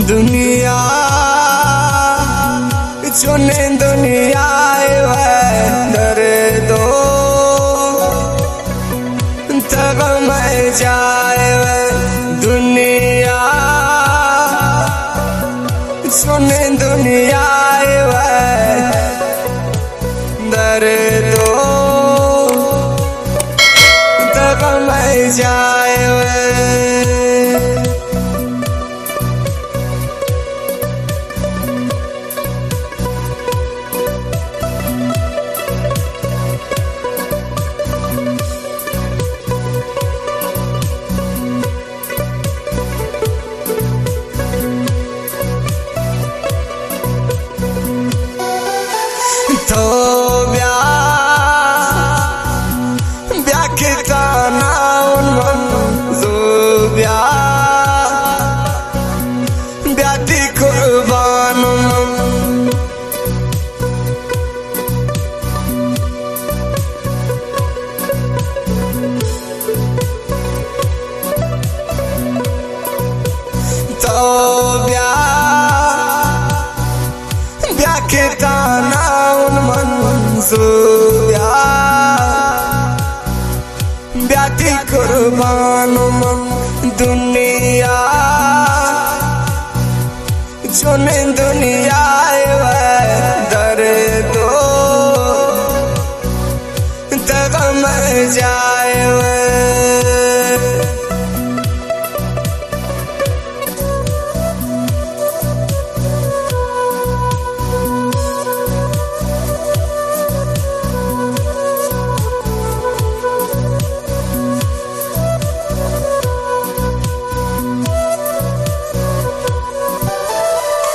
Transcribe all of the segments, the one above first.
दुनिया चुने दुनिया दो तब मैं जाए दुनिया चुने दुनिया दो तब मैं जाए तो ब्याह के ताना ब्याती कुर्बान तो ब्याह के ताना ब्याती कुर्बान दुनिया चुने दुनिया दो तब मैं जाए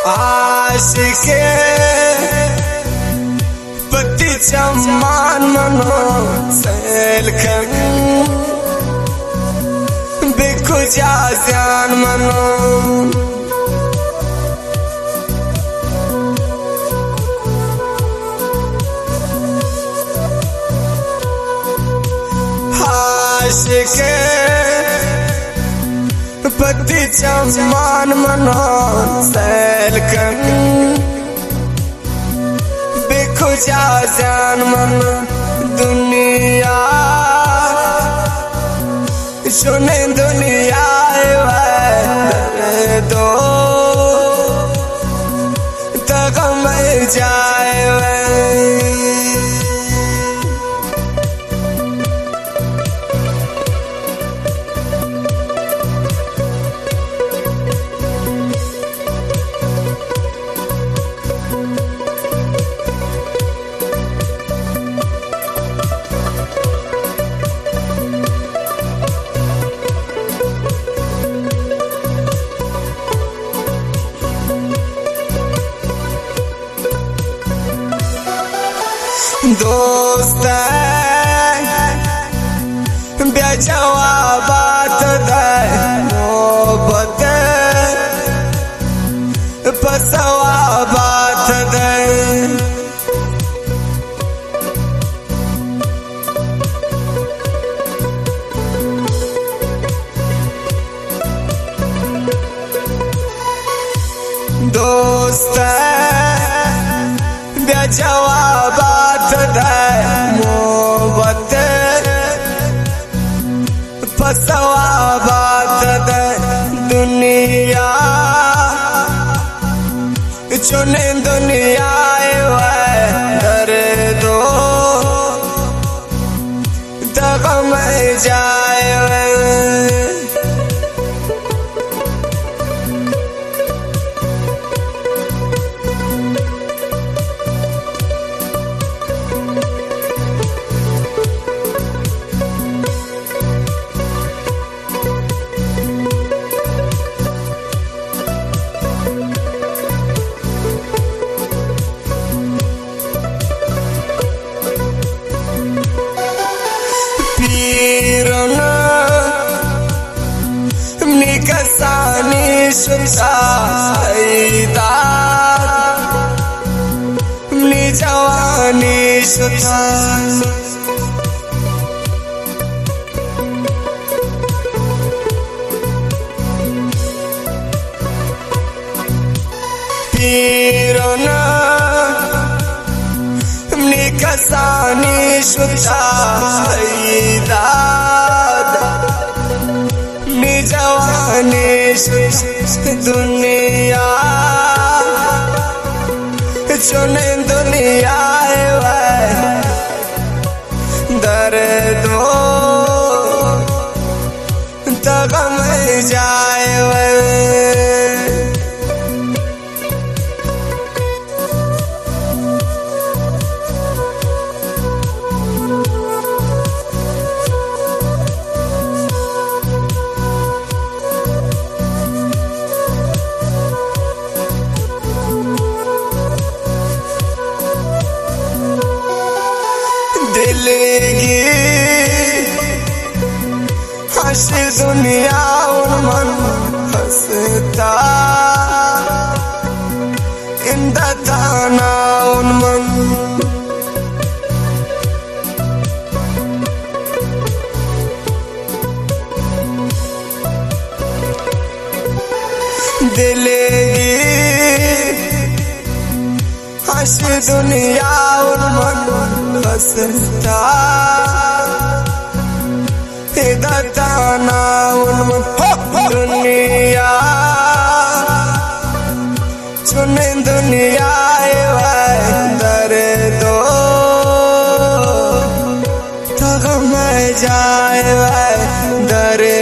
आशिके पति चम्मान मनो सैलखन बिखु जा जान मनो आशिके पति चम्मान मनो सैलखन बिखु जा जान मन दुनिया सुने दुनिया दो तक मैं जाए दोस्त बेजवा बात मोहब्बत पसवा बात दोस्त बेजवा मोहब्बत पसवा बात दुनिया चुने दुनिया दो तब मैं जाए निकसानी सुता जवानी सुता pipirona nikasani shutaidad ni jawani दुनिया चुने दुनिया दर्दो तगम जाए दिल की हंसी दुनिया और मन हंसता इंदा ताना उन मन दिल की हंसी दुनिया और मन हंसता दाना दुनिया चुने दुनिया दर्दो तगम जाए दर्द